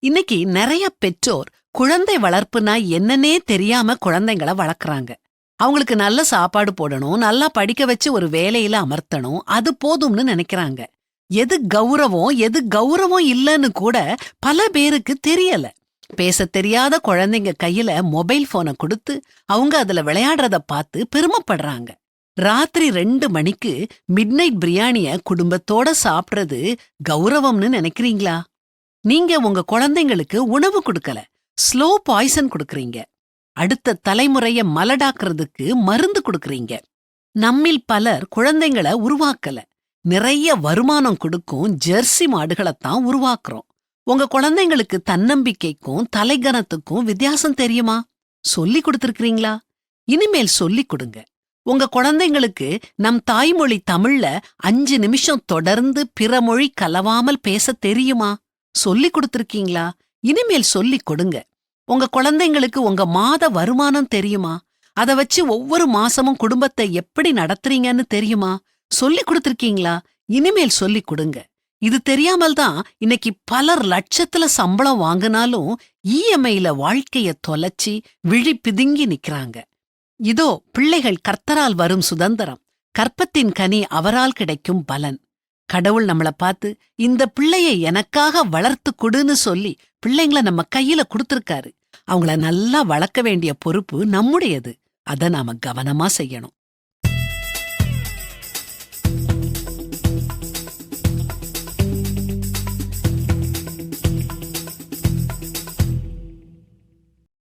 இன்னைக்கு நிறைய பெற்றோர் குழந்தை வளர்ப்புனா என்னன்னே தெரியாம குழந்தைங்கள வளர்க்கறாங்க. அவங்களுக்கு நல்ல சாப்பாடு போடணும், நல்லா படிக்க வச்சு ஒரு வேலையில அமர்த்தணும், அது போதும்னு நினைக்கிறாங்க. எது கௌரவம் இல்லன்னு கூட பல பேருக்கு தெரியல. பேசத் தெரியாத குழந்தைங்க கையில மொபைல் போனை கொடுத்து அவங்க அதுல விளையாடுறத பார்த்து பெருமைப்படுறாங்க. ராத்திரி 2 மணிக்கு மிட்நைட் பிரியாணிய குடும்பத்தோட சாப்பிடுறது கௌரவம்னு நினைக்கிறீங்களா? நீங்க உங்க குழந்தைங்களுக்கு உணவு கொடுக்கல, ஸ்லோ பாய்சன் கொடுக்கறீங்க. அடுத்த தலைமுறைய மலடாக்குறதுக்கு மருந்து கொடுக்கறீங்க. நம்மில் பலர் குழந்தைங்கள உருவாக்கல, நிறைய வருமானம் கொடுக்கும் ஜெர்சி மாடுகளைத்தான் உருவாக்குறோம். உங்க குழந்தைங்களுக்கு தன்னம்பிக்கைக்கும் தலைகனத்துக்கும் வித்தியாசம் தெரியுமா? சொல்லி கொடுத்திருக்கீங்களா? இனிமேல் சொல்லிக் கொடுங்க. உங்க குழந்தைங்களுக்கு நம் தாய்மொழி தமிழ்ல 5 நிமிஷம் தொடர்ந்து பிற மொழி கலவாமல் பேச தெரியுமா? சொல்லிக் கொடுத்திருக்கீங்களா? இனிமேல் சொல்லிக் கொடுங்க. உங்க குழந்தைங்களுக்கு உங்க மாத வருமானம் தெரியுமா? அத வச்சு ஒவ்வொரு மாசமும் குடும்பத்தை எப்படி நடத்துறீங்கன்னு தெரியுமா? சொல்லிக் கொடுத்திருக்கீங்களா? இனிமேல் சொல்லிக் கொடுங்க. இது தெரியாமல் தான் இன்னைக்கு பலர் லட்சத்துல சம்பளம் வாங்கினாலும் இஎம்ஐல வாழ்க்கைய தொலைச்சி விழி பிதுங்கி நிக்கிறாங்க. இதோ பிள்ளைகள் கர்த்தரால் வரும் சுதந்திரம், கற்பத்தின் கனி அவரால் கிடைக்கும் பலன். கடவுள் நம்மள பார்த்து இந்த பிள்ளைய எனக்காக வளர்த்து கொடுன்னு சொல்லி பிள்ளைங்கள நம்ம கையில கொடுத்திருக்காரு. அவங்கள நல்லா வளர்க்க வேண்டிய பொறுப்பு நம்முடையது. அத நாம கவனமா செய்யணும்.